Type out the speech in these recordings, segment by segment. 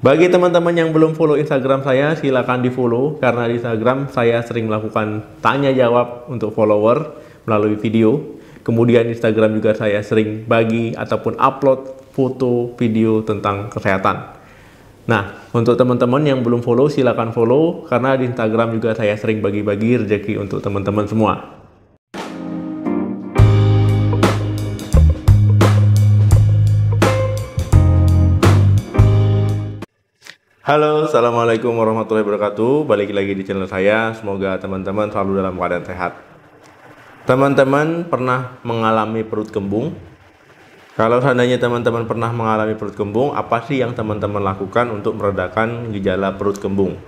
Bagi teman-teman yang belum follow Instagram saya, silakan di follow karena di Instagram saya sering melakukan tanya jawab untuk follower melalui video. Kemudian Instagram juga saya sering bagi ataupun upload foto video tentang kesehatan. Nah, untuk teman-teman yang belum follow, silakan follow karena di Instagram juga saya sering bagi-bagi rezeki untuk teman-teman semua. Halo, Assalamualaikum warahmatullahi wabarakatuh. Balik lagi di channel saya. Semoga teman-teman selalu dalam keadaan sehat. Teman-teman pernah mengalami perut kembung? Kalau seandainya teman-teman pernah mengalami perut kembung, apa sih yang teman-teman lakukan untuk meredakan gejala perut kembung?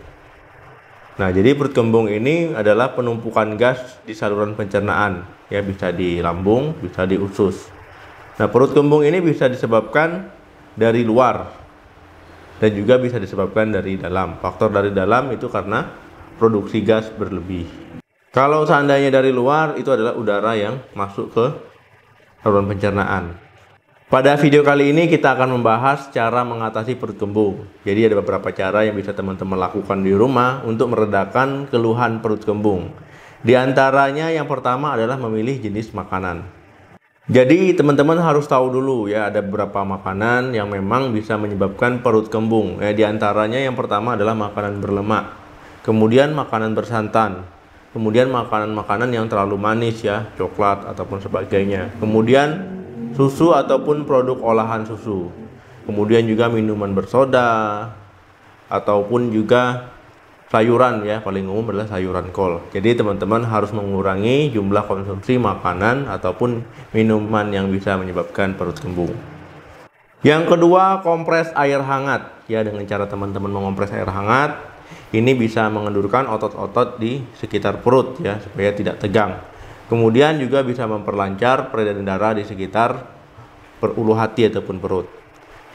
Nah, jadi perut kembung ini adalah penumpukan gas di saluran pencernaan, ya bisa di lambung, bisa di usus. Nah, perut kembung ini bisa disebabkan dari luar dan juga bisa disebabkan dari dalam. Faktor dari dalam itu karena produksi gas berlebih. Kalau seandainya dari luar, itu adalah udara yang masuk ke saluran pencernaan. Pada video kali ini kita akan membahas cara mengatasi perut kembung. Jadi ada beberapa cara yang bisa teman-teman lakukan di rumah untuk meredakan keluhan perut kembung. Di antaranya yang pertama adalah memilih jenis makanan. Jadi teman-teman harus tahu dulu ya, ada beberapa makanan yang memang bisa menyebabkan perut kembung. Di antaranya yang pertama adalah makanan berlemak, kemudian makanan bersantan, kemudian makanan-makanan yang terlalu manis ya, coklat ataupun sebagainya. Kemudian susu ataupun produk olahan susu. Kemudian juga minuman bersoda ataupun juga sayuran ya, paling umum adalah sayuran kol. Jadi teman-teman harus mengurangi jumlah konsumsi makanan ataupun minuman yang bisa menyebabkan perut kembung. Yang kedua, kompres air hangat. Ya, dengan cara teman-teman mengompres air hangat, ini bisa mengendurkan otot-otot di sekitar perut ya, supaya tidak tegang. Kemudian juga bisa memperlancar peredaran darah di sekitar ulu hati ataupun perut.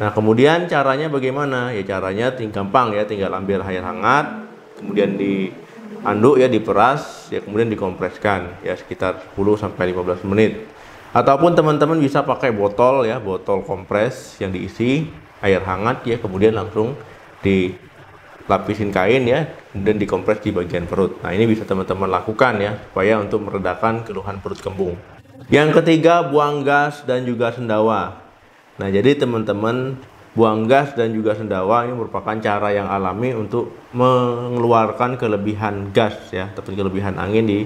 Nah, kemudian caranya bagaimana? Ya, caranya gampang ya, tinggal ambil air hangat, kemudian diaduk ya, diperas ya, kemudian dikompreskan ya sekitar 10 sampai 15 menit. Ataupun teman-teman bisa pakai botol ya, botol kompres yang diisi air hangat ya, kemudian langsung dilapisin kain ya, kemudian dikompres di bagian perut. Nah, ini bisa teman-teman lakukan ya, supaya untuk meredakan keluhan perut kembung. Yang ketiga, buang gas dan juga sendawa. Nah, jadi teman-teman buang gas dan juga sendawa ini merupakan cara yang alami untuk mengeluarkan kelebihan gas ya, ataupun kelebihan angin di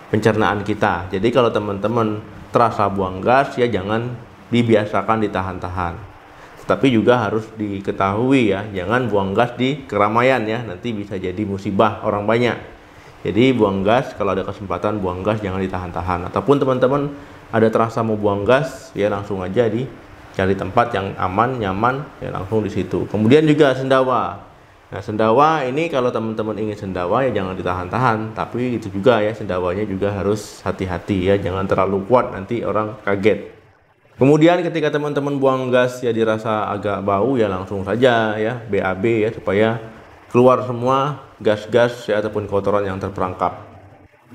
pencernaan kita. Jadi kalau teman-teman terasa buang gas ya, jangan dibiasakan ditahan-tahan. Tapi juga harus diketahui ya, jangan buang gas di keramaian ya, nanti bisa jadi musibah orang banyak. Jadi buang gas, kalau ada kesempatan buang gas jangan ditahan-tahan. Ataupun teman-teman ada terasa mau buang gas ya, langsung aja cari tempat yang aman, nyaman ya, langsung di situ. Kemudian juga sendawa. Nah, sendawa ini kalau teman-teman ingin sendawa ya jangan ditahan-tahan, tapi itu juga ya, sendawanya juga harus hati-hati ya, jangan terlalu kuat nanti orang kaget. Kemudian ketika teman-teman buang gas ya dirasa agak bau ya, langsung saja ya BAB ya, supaya keluar semua gas-gas ya ataupun kotoran yang terperangkap.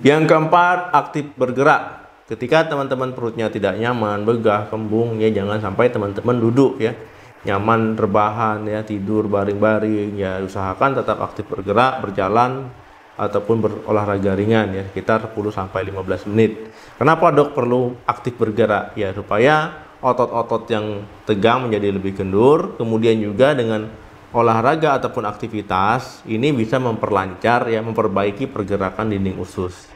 Yang keempat, aktif bergerak. Ketika teman-teman perutnya tidak nyaman, begah, kembung ya, jangan sampai teman-teman duduk ya, nyaman rebahan ya, tidur baring-baring ya, usahakan tetap aktif bergerak, berjalan ataupun berolahraga ringan ya, sekitar 10 sampai 15 menit. Kenapa dok perlu aktif bergerak? Ya, supaya otot-otot yang tegang menjadi lebih kendur. Kemudian juga dengan olahraga ataupun aktivitas ini bisa memperlancar ya, memperbaiki pergerakan dinding usus.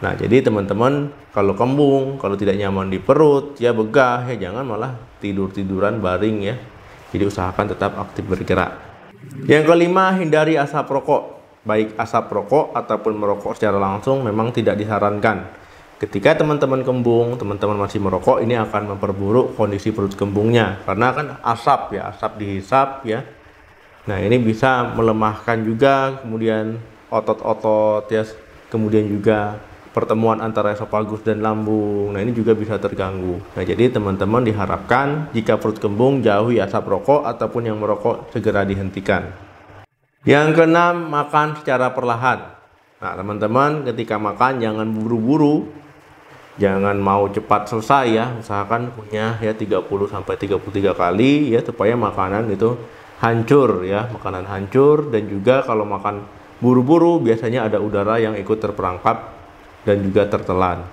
Nah, jadi teman-teman kalau kembung, kalau tidak nyaman di perut ya, begah ya, jangan malah tidur-tiduran baring ya. Jadi usahakan tetap aktif bergerak. Yang kelima, hindari asap rokok. Baik asap rokok ataupun merokok secara langsung memang tidak disarankan. Ketika teman-teman kembung, teman-teman masih merokok, ini akan memperburuk kondisi perut kembungnya, karena kan asap ya, asap dihisap ya. Nah, ini bisa melemahkan juga kemudian otot-otot ya, kemudian juga pertemuan antara esofagus dan lambung. Nah, ini juga bisa terganggu. Nah, jadi teman-teman diharapkan jika perut kembung, jauhi asap rokok ataupun yang merokok segera dihentikan. Yang keenam, makan secara perlahan. Nah, teman-teman ketika makan jangan buru-buru, jangan mau cepat selesai ya. Usahakan punya ya 30 sampai 33 kali ya, supaya makanan itu hancur ya, makanan hancur, dan juga kalau makan buru-buru biasanya ada udara yang ikut terperangkap dan juga tertelan.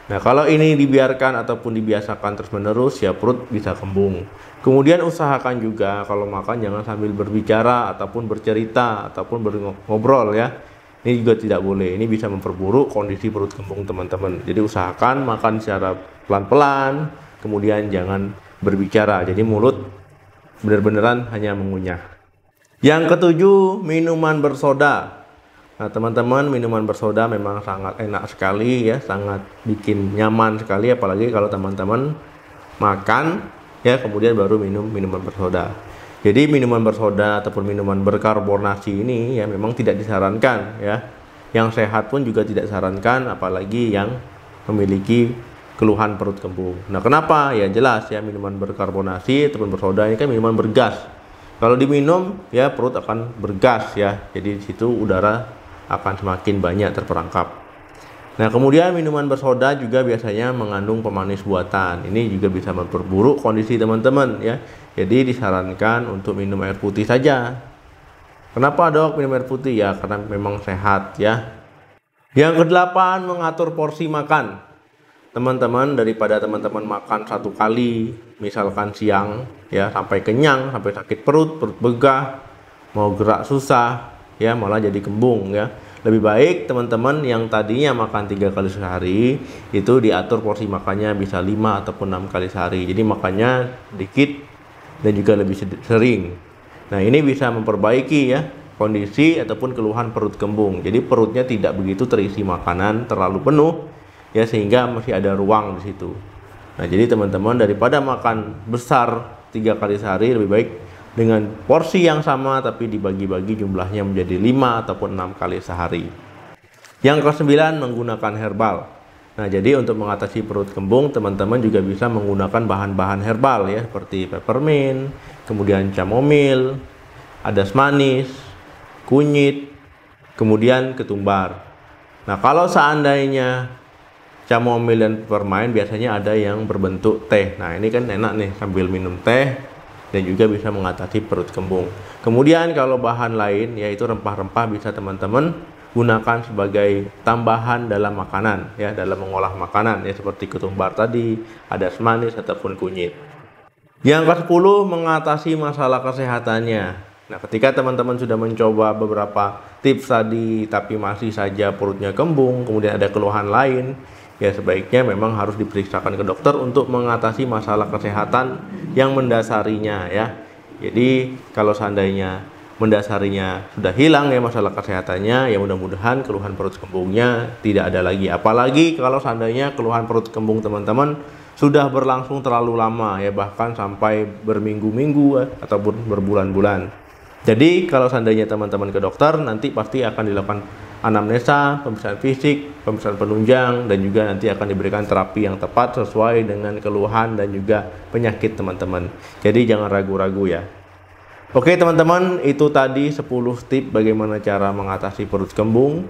Nah, kalau ini dibiarkan ataupun dibiasakan terus-menerus, ya perut bisa kembung. Kemudian usahakan juga kalau makan jangan sambil berbicara ataupun bercerita ataupun ngobrol ya. Ini juga tidak boleh. Ini bisa memperburuk kondisi perut kembung teman-teman. Jadi usahakan makan secara pelan-pelan, kemudian jangan berbicara. Jadi mulut benar-benaran hanya mengunyah. Yang ketujuh, minuman bersoda. Nah, teman-teman, minuman bersoda memang sangat enak sekali ya, sangat bikin nyaman sekali, apalagi kalau teman-teman makan ya kemudian baru minum minuman bersoda. Jadi minuman bersoda ataupun minuman berkarbonasi ini ya memang tidak disarankan ya. Yang sehat pun juga tidak disarankan, apalagi yang memiliki keluhan perut kembung. Nah, kenapa? Ya jelas ya, minuman berkarbonasi ataupun bersoda ini kan minuman bergas. Kalau diminum ya perut akan bergas ya. Jadi di situ udara akan semakin banyak terperangkap. Nah, kemudian minuman bersoda juga biasanya mengandung pemanis buatan. Ini juga bisa memperburuk kondisi teman-teman ya. Jadi disarankan untuk minum air putih saja. Kenapa dok minum air putih? Ya karena memang sehat ya. Yang kedelapan, mengatur porsi makan. Teman-teman, daripada teman-teman makan satu kali, misalkan siang ya sampai kenyang, sampai sakit perut, perut begah, mau gerak susah ya, malah jadi kembung ya. Lebih baik teman-teman yang tadinya makan 3 kali sehari itu diatur porsi makannya bisa 5 ataupun 6 kali sehari. Jadi makannya dikit dan juga lebih sering. Nah, ini bisa memperbaiki ya kondisi ataupun keluhan perut kembung. Jadi perutnya tidak begitu terisi makanan terlalu penuh ya, sehingga masih ada ruang di situ. Nah, jadi teman-teman daripada makan besar 3 kali sehari, lebih baik dengan porsi yang sama tapi dibagi-bagi jumlahnya menjadi 5 ataupun 6 kali sehari. Yang ke-9, menggunakan herbal. Nah, jadi untuk mengatasi perut kembung, teman-teman juga bisa menggunakan bahan-bahan herbal ya, seperti peppermint, kemudian chamomile, adas manis, kunyit, kemudian ketumbar. Nah, kalau seandainya chamomile dan peppermint biasanya ada yang berbentuk teh. Nah, ini kan enak nih sambil minum teh dan juga bisa mengatasi perut kembung. Kemudian kalau bahan lain yaitu rempah-rempah bisa teman-teman gunakan sebagai tambahan dalam makanan ya, dalam mengolah makanan ya, seperti ketumbar tadi, adas manis ataupun kunyit. Yang ke-10, mengatasi masalah kesehatannya. Nah, ketika teman-teman sudah mencoba beberapa tips tadi tapi masih saja perutnya kembung, kemudian ada keluhan lain, ya sebaiknya memang harus diperiksakan ke dokter untuk mengatasi masalah kesehatan yang mendasarinya ya. Jadi kalau seandainya mendasarinya sudah hilang ya masalah kesehatannya, ya mudah-mudahan keluhan perut kembungnya tidak ada lagi. Apalagi kalau seandainya keluhan perut kembung teman-teman sudah berlangsung terlalu lama ya, bahkan sampai berminggu-minggu ataupun berbulan-bulan. Jadi kalau seandainya teman-teman ke dokter, nanti pasti akan dilakukan anamnesa, pemeriksaan fisik, pemeriksaan penunjang, dan juga nanti akan diberikan terapi yang tepat sesuai dengan keluhan dan juga penyakit teman-teman. Jadi jangan ragu-ragu ya. Oke teman-teman, itu tadi 10 tips bagaimana cara mengatasi perut kembung.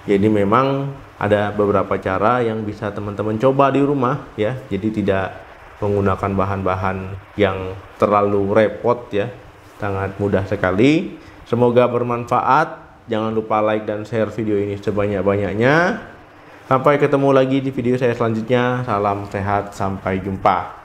Jadi memang ada beberapa cara yang bisa teman-teman coba di rumah ya. Jadi tidak menggunakan bahan-bahan yang terlalu repot ya. Sangat mudah sekali. Semoga bermanfaat. Jangan lupa like dan share video ini sebanyak-banyaknya. Sampai ketemu lagi di video saya selanjutnya. Salam sehat, sampai jumpa.